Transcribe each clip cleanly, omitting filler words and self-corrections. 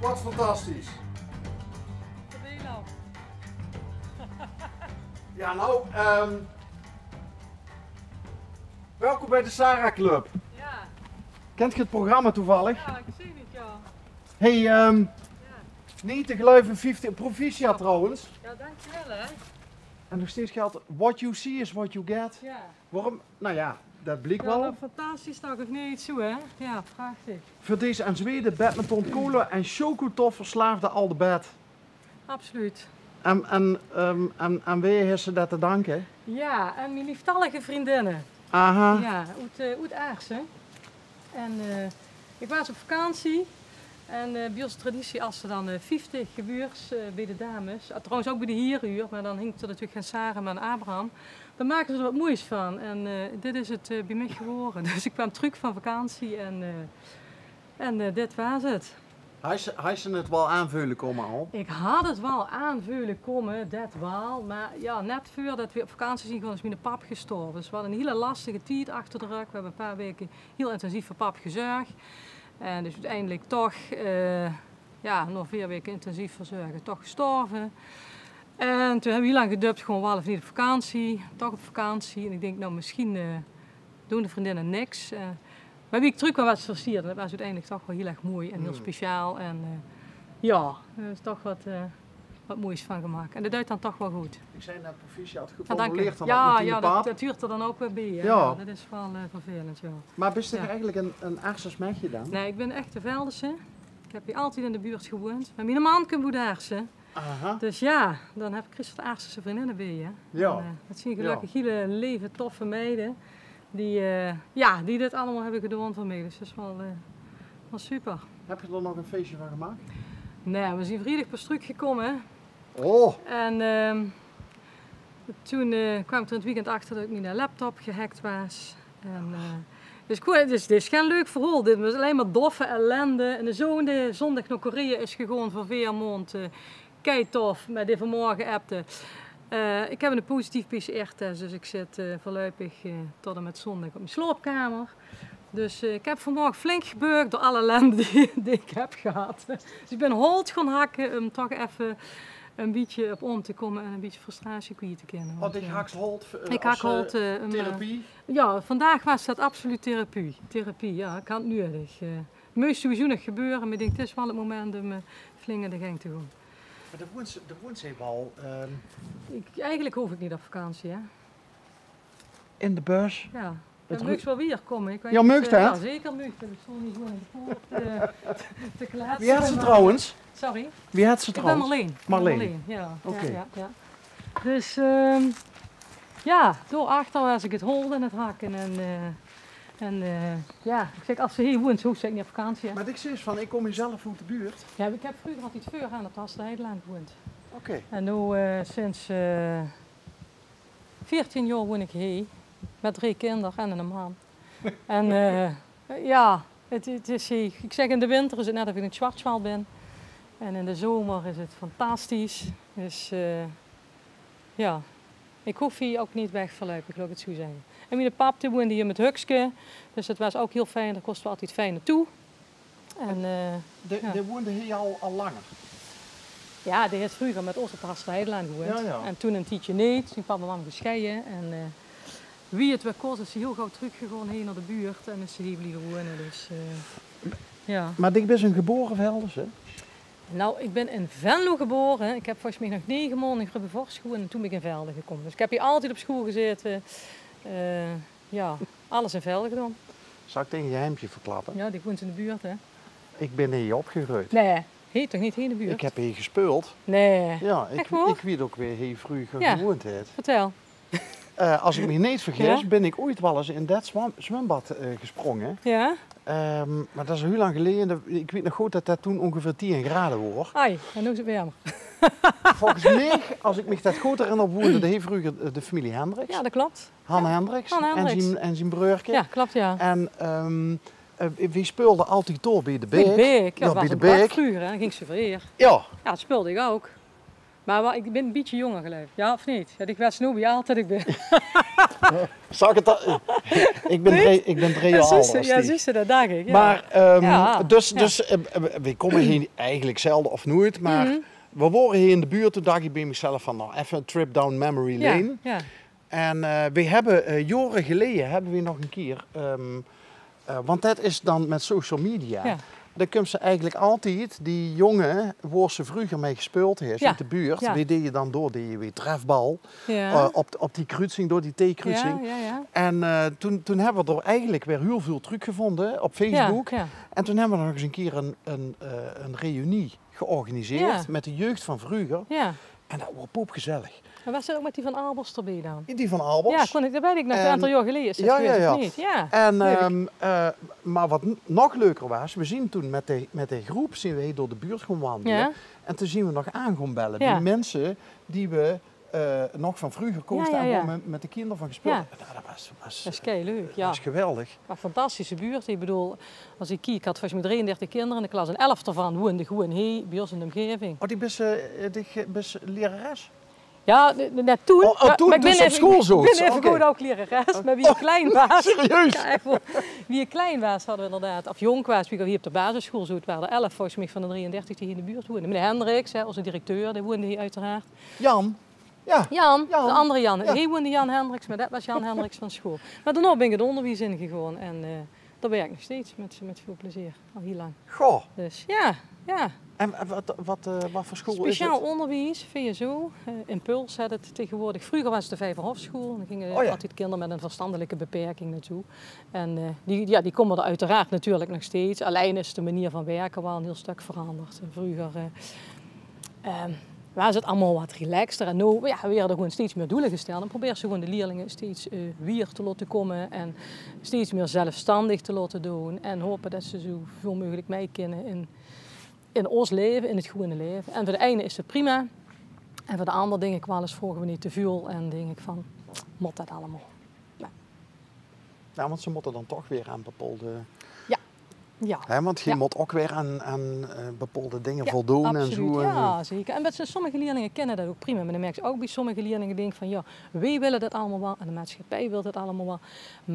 Wat fantastisch. Wat ben je nou? Ja, nou, welkom bij de Sarah Club. Ja, Kent je het programma toevallig? ja, ik zie het, ja. Hey, Ja, niet te geloven, 50 proficiat trouwens. ja dankjewel hè. En nog steeds geldt, what you see is what you get. Ja. Waarom? Nou ja, dat blijkt Ja, wel. nou, fantastisch toch, of niet zo hè? Ja, prachtig. Voor deze en Zweden, badminton, kolen en chocotof verslaafde al de bed. Absoluut. En wie heeft ze dat te danken? Ja, en mijn lieftallige vriendinnen. Aha. Ja, uit Aarsen. En ik was op vakantie. En bij onze traditie, als ze dan 50 gebeurt bij de dames, trouwens ook bij de hieruur, maar dan hinkt er natuurlijk geen Sarah, maar een Abraham, dan maken ze er wat moois van. En dit is het bij mij geworden. Dus ik kwam terug van vakantie en dit was het. Hij ze het wel aanvullen komen al. Ik had het wel aanvullen komen, dat wel, maar ja, net voordat we op vakantie zijn gegaan is mijn pap gestorven. Dus we hadden een hele lastige tijd achter de rug. We hebben een paar weken heel intensief voor pap gezorgd. En dus uiteindelijk toch, ja, nog 4 weken intensief verzorgen, toch gestorven. En toen hebben we heel lang gedubt, gewoon wel of niet op vakantie, toch op vakantie. En ik denk, nou misschien doen de vriendinnen niks. Maar wie ik terug kwam was versierd. Dat was uiteindelijk toch wel heel erg mooi en heel speciaal. En ja, er is toch wat moois van gemaakt. En dat duidt dan toch wel goed. Ik zei net proficiat, Ja, geformuleerd dan ja, met die ja, paap. dat duurt er dan ook weer bij. Hè? Ja. Ja, dat is wel vervelend, ja. Maar ben je Ja. eigenlijk een Aarses meisje dan? Nee, ik ben echt de Veldense. Ik heb hier altijd in de buurt gewoond. Maar mijn man komt uit Aarsen. Aha. Dus ja, dan heb ik Christel Aarsense vriendinnen bij je. Ja. En, dat zien gelukkig hele leven toffe meiden. Die, ja, die dit allemaal hebben gedaan voor mij. Dus dat is wel super. Heb je er nog een feestje van gemaakt? Nee, we zijn vrijdag pas teruggekomen. Oh. En toen kwam ik er in het weekend achter dat mijn laptop gehackt was. En, dus goed, dit is geen leuk verhaal. Dit was alleen maar doffe ellende. En de zondag naar Korea is gegaan voor 4 maanden. Kei tof, maar die vanmorgen appte. Ik heb een positief PCR-test, dus ik zit voorlopig tot en met zondag op mijn slaapkamer. Dus ik heb vanmorgen flink gebeukt door alle ellende die ik heb gehad. Dus ik ben hout gaan hakken om toch even een beetje op om te komen en een beetje frustratie kwijt te kunnen. Want ik hak holt Ik hak holt, therapie. ja, vandaag was dat absoluut therapie. Therapie, ja, ik had het nodig. Het moest sowieso nog gebeuren, maar ik denk, het is wel het moment om flink in de gang te gaan. Maar de woont ze wel Eigenlijk hoef ik niet op vakantie, hè. in de bus. Ja. Het Het mag wel weer komen. Ik weet Ja, niet, mag dat? Ja, zeker mag dat. Ik zal niet gewoon in de poort te kletsen. Wie had ze trouwens? Sorry? Wie had ze Ik ben trouwens? Marleen. Marleen. Ja. Oké. Ja. Dus ja, daarachter was ik het holden en het hakken. En ja, ik zeg, als ze hier woont, zo zeg ik niet op vakantie. Hè. Maar ik zeg van, ik kom hier zelf uit de buurt. Ja, ik heb vroeger altijd veel aan op de Hasterheidelaan gewoond. Oké. En nu sinds 14 jaar woon ik hier. Met 3 kinderen en een man. En ja, het is hier. Ik zeg in de winter is het net of ik in het Schwarzwald ben. En in de zomer is het fantastisch. Dus ja, ik hoef hier ook niet weg voorlopig, laat ik het zo zeggen. En mijn pap die woonde hier met Hukske. Dus dat was ook heel fijn, daar kostte we altijd fijn naartoe. En ja. Die woonde hier al langer. Ja, die heeft vroeger met ons op de Hasterheidelaan gewoond. Ja. En toen een tijdje niet, toen papa en mama gescheiden. En wie het weer kost, is ze heel gauw teruggegaan heen naar de buurt en is ze hier blijven wonen. Dus ja. Maar ik ben een geboren Veldense. Nou, ik ben in Venlo geboren. Ik heb volgens mij nog 9 maanden in Grubbevorst gewoond en toen ben ik in Velden gekomen. Dus ik heb hier altijd op school gezeten. Ja, alles in Velden gedaan. Zal ik tegen je geheimje verklappen? Ja, die woont in de buurt, hè? Ik ben hier opgegroeid. Nee, hier toch niet hier in de buurt? Ik heb hier gespeeld. Nee. Ja, Echt waar? ik weet ook weer hier vroeger Ja. gewoond heeft. Vertel. Als ik me niet vergis, Ja? ben ik ooit wel eens in dat zwembad gesprongen. Ja? Maar dat is heel lang geleden. Ik weet nog goed dat dat toen ongeveer 10 graden was. Ai, en nu is het weer jammer. Volgens mij, als ik me dat goed herinner, woonde de vroeger de familie Hendricks. Ja, dat klopt. Han Hendricks, Han Hendricks. En zijn broertje. Ja, klopt ja. En wie speelde altijd door bij de Bij Beek. de Beek. Ja, Ja, dat bij was de een bak Beek. vroeger, hè. Dan ging ze vereer. Ja, Ja, dat speelde ik ook. Maar ik ben een beetje jonger geloof ik. Ja of niet? Ja, ik was nu bij altijd ik ben. Zal ik het dan? Ik ben reëel. Ja, zie je, dat dacht ik. Ja. Maar, Ja. we komen hier eigenlijk zelden of nooit, maar we waren hier in de buurt. Toen dacht ik bij mezelf van, nou, even een trip down memory lane. Ja. En we hebben, jaren geleden, hebben we nog een keer, want dat is dan met social media. Ja. Dan kun je eigenlijk altijd, die jongen waar ze vroeger mee gespeeld heeft in de buurt, die deed je dan door die weer trefbal op die kruising, door die T-kruising. Ja. En toen hebben we er eigenlijk weer heel veel teruggevonden op Facebook. Ja. En toen hebben we nog eens een keer een reunie georganiseerd met de jeugd van vroeger. Ja. En dat was popgezellig. En was het ook met die van Albers erbij dan? Die van Albers. Ja, dat weet ik nog een aantal jaar geleden. Is dat Ja. niet? Ja. En, maar wat nog leuker was, we zien toen met de groep zien we door de buurt gaan wandelen. Ja. En toen zien we nog aan gaan bellen. Die mensen die we nog van vroeger kozen en met de kinderen van gespeeld. Ja. Nou, dat is kei leuk. Ja. Dat is geweldig. Maar fantastische buurt. Ik bedoel, als ik kijk, had volgens mij 33 kinderen in de klas en 11 ervan woonden gewoon hier bij ons in de omgeving. Oh, die best lerares? Ja, net toen. Toen ik ben dus op school zo. Ik ben even goed ook lerares, maar wie je klein was. Serieus? Ja, wie je klein was hadden we inderdaad, of jong was, wie hier op de basisschool zo. Het waren er 11 volgens mij van de 33 die hier in de buurt woonden. Meneer Hendricks, onze directeur, die woonde hier uiteraard. Jan? Ja. Jan, de andere Jan. Ja. Hier woonde Jan Hendricks, maar dat was Jan Hendricks van school. Maar daarna ben ik het onderwijs ingegaan en daar werk ik nog steeds met veel plezier, al heel lang. Goh. Dus ja. En wat voor school Speciaal is het? onderwijs, VSO, Impuls had het tegenwoordig. Vroeger was het de Vijverhofschool, daar gingen altijd kinderen met een verstandelijke beperking naartoe. En die komen er uiteraard natuurlijk nog steeds. Alleen is de manier van werken wel een heel stuk veranderd. Vroeger was het allemaal wat relaxter en nu werden er gewoon steeds meer doelen gesteld. Dan proberen ze gewoon de leerlingen steeds weer te laten komen en steeds meer zelfstandig te laten doen. En hopen dat ze zoveel mogelijk mee kunnen in ons leven, in het gewone leven. En voor de ene is het prima. En voor de andere denk ik wel eens volgen we niet te veel. En denk ik van, moet dat allemaal? Nee. Ja, want ze moeten dan toch weer aan bepaalde... Ja. He, want je moet ook weer aan bepaalde dingen voldoen. Absoluut. En zo. Ja, zeker. En sommige leerlingen kennen dat ook prima. Maar dan merk je ook bij sommige leerlingen denken van, ja, wij willen dat allemaal wel. En de maatschappij wil dat allemaal wel.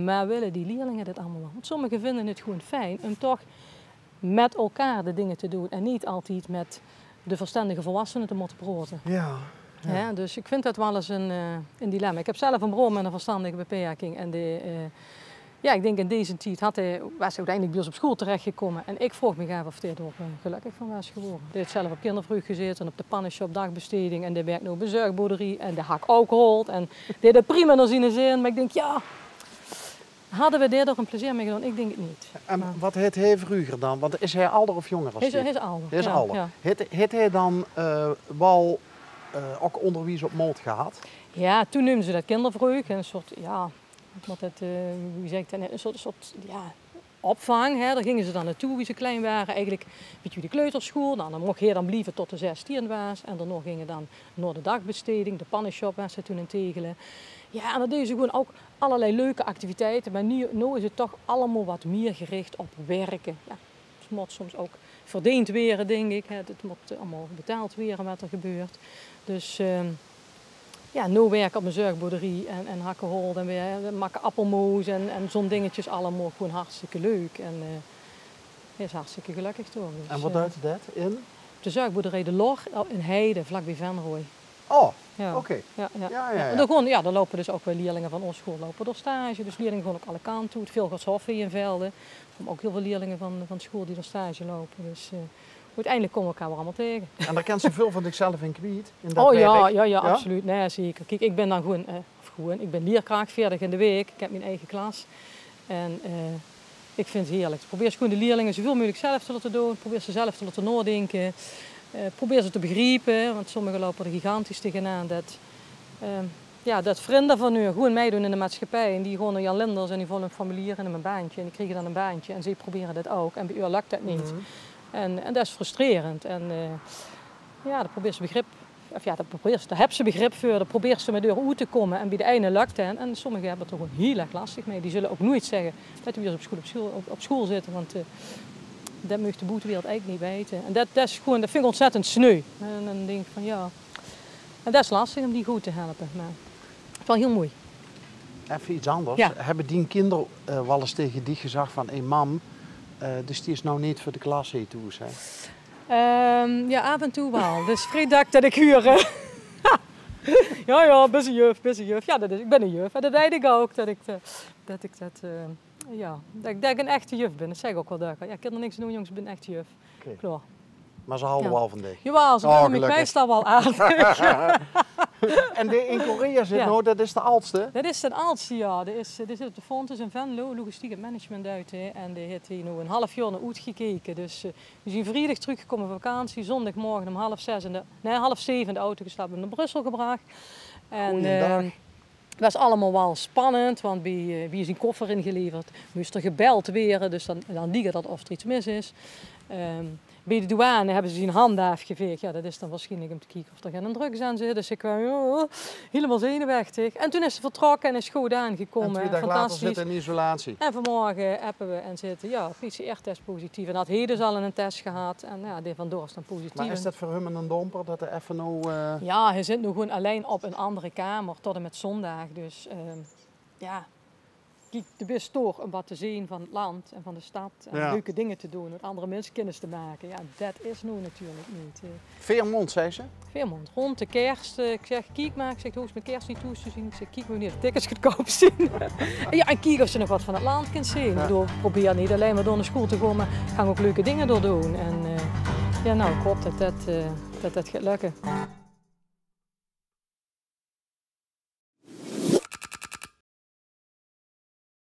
Maar willen die leerlingen dat allemaal wel? Want sommigen vinden het gewoon fijn om toch met elkaar de dingen te doen en niet altijd met de verstandige volwassenen te moeten praten. Ja. Ja, dus ik vind dat wel eens een dilemma. Ik heb zelf een broer met een verstandige beperking en ik denk in deze tijd was hij uiteindelijk bij ons op school terechtgekomen en ik vroeg me af of hij er gelukkig van was geworden. Hij heeft zelf op kindervrucht gezeten en op de pannenshop dagbesteding en die werkt nu op een zuigboerderie en die hak ook gehold en deed het prima naar zijn zin, maar ik denk ja. Hadden we daar toch een plezier mee gedaan? Ik denk het niet. En wat heet hij vroeger dan? Want is hij ouder of jonger? Hij is ouder. Hij is ouder. Ja. Heeft hij dan wel ook onderwijs op maat gehad? Ja, toen noemden ze dat kindervreugd. Een soort, een soort opvang. Hè. Daar gingen ze dan naartoe wie ze klein waren. Eigenlijk een beetje de kleuterschool. Dan mocht hij dan blijven tot de 16 was. En daarna gingen dan naar de dagbesteding. De pannenshop was ze toen in Tegelen. Ja, en dan deden ze gewoon ook allerlei leuke activiteiten. Maar nu is het toch allemaal wat meer gericht op werken. Ja, het moet soms ook verdiend weren, denk ik. Het moet allemaal betaald weren wat er gebeurt. Dus nu werk ik op een zuigboerderie en hakken hol en we maken appelmoes en zo'n dingetjes allemaal gewoon hartstikke leuk. En hij is hartstikke gelukkig toch. Dus, en wat duidt dat in? De zuigboerderij De Lor in Heide, vlakbij Venrooy. Oh, ja. oké. Ja. En dan lopen dus ook wel leerlingen van onze school lopen door stage. Dus leerlingen gewoon ook alle kanten toe. Het Vilgershof in Velden. Er komen ook heel veel leerlingen van school die door stage lopen. Dus uiteindelijk komen we elkaar wel allemaal tegen. En daar kent ze veel van zichzelf in kwijt? Ja, absoluut. Nee, zeker. Kijk, ik ben dan ik ben leerkracht 40 in de week. Ik heb mijn eigen klas. En ik vind het heerlijk. Ik probeer gewoon de leerlingen zoveel mogelijk zelf te laten doen. Ik probeer ze zelf te laten nadenken. Probeer ze te begrijpen, want sommigen lopen er gigantisch tegenaan. Dat vrienden van nu gewoon meedoen in de maatschappij. En die gewoon naar Jan Linders en die volgen een formulier en een baantje. En die krijgen dan een baantje en ze proberen dat ook. En bij u lukt dat niet. Mm-hmm. En dat is frustrerend. En daar probeert ze begrip. Daar hebben ze begrip voor. Daar probeert ze met deur uit te komen. En bij de ene lukt het. En sommigen hebben het er gewoon heel erg lastig mee. Die zullen ook nooit zeggen dat we weer op school zitten. Want dat mag de buitenwereld eigenlijk niet weten. En dat vind ik ontzettend sneu. En dan denk ik van ja, en dat is lastig om die goed te helpen. Maar het is wel heel mooi. Even iets anders. Ja. Hebben die kinderen wel eens tegen die gezegd van, hé mam, dus die is nou niet voor de klas heen toe, hè? Ja, af en toe wel. Dus vrijdag dat ik huur. Ja, best een juf. Ja, ik ben een juf. En dat weet ik ook, dat ik een echte juf ben. Dat zeg ik ook wel duidelijk. Ja, ik kan er niks doen, jongens, ik ben een echte juf. Okay. Klaar. Maar ze houden wel van dich. Jawel, ze vinden me meestal wel aardig. En die in Korea zit nou, dat is de oudste? Dat is de oudste, ja. Die zit op de Fontes in Venlo, logistiek en management uit. Hè. En die heeft hier nu een half jaar naar uitgekeken. Dus we zijn vrijdag teruggekomen van vakantie. Zondagmorgen om half 7 in de auto gestapt en naar Brussel gebracht. En het was allemaal wel spannend, want wie is een koffer ingeleverd? Moest er gebeld weer, dus dan liegen dat of er iets mis is. Bij de douane hebben ze zijn handen afgeveegd. Ja, dat is dan waarschijnlijk om te kijken of er geen drugs aan zit. Dus ik kwam helemaal zenuwachtig. En toen is ze vertrokken en is goed aangekomen. En 2 dagen later zit in isolatie. En vanmorgen appen we en zitten, PCR-test positief. En had hij dus al een test gehad. En ja, die vandoor is dan positief. Maar is dat voor hem een domper, dat er even nou... Ja, hij zit nu gewoon alleen op een andere kamer tot en met zondag. Dus ja... Kijk, de best toch om wat te zien van het land en van de stad en leuke dingen te doen, met andere mensen kennis te maken. Ja, dat is nu natuurlijk niet. Veermond, zei ze? Veermond, rond de kerst. Ik zeg, kijk maar. Ik zeg, hoe is mijn kerst niet toe te zien? Ik zeg, kijk maar wanneer de tickets goedkoop zijn. En kijk of ze nog wat van het land kan zien. Ik bedoel, probeer niet alleen maar door naar school te gaan, maar gaan ook leuke dingen door doen. En ik hoop dat gaat lukken.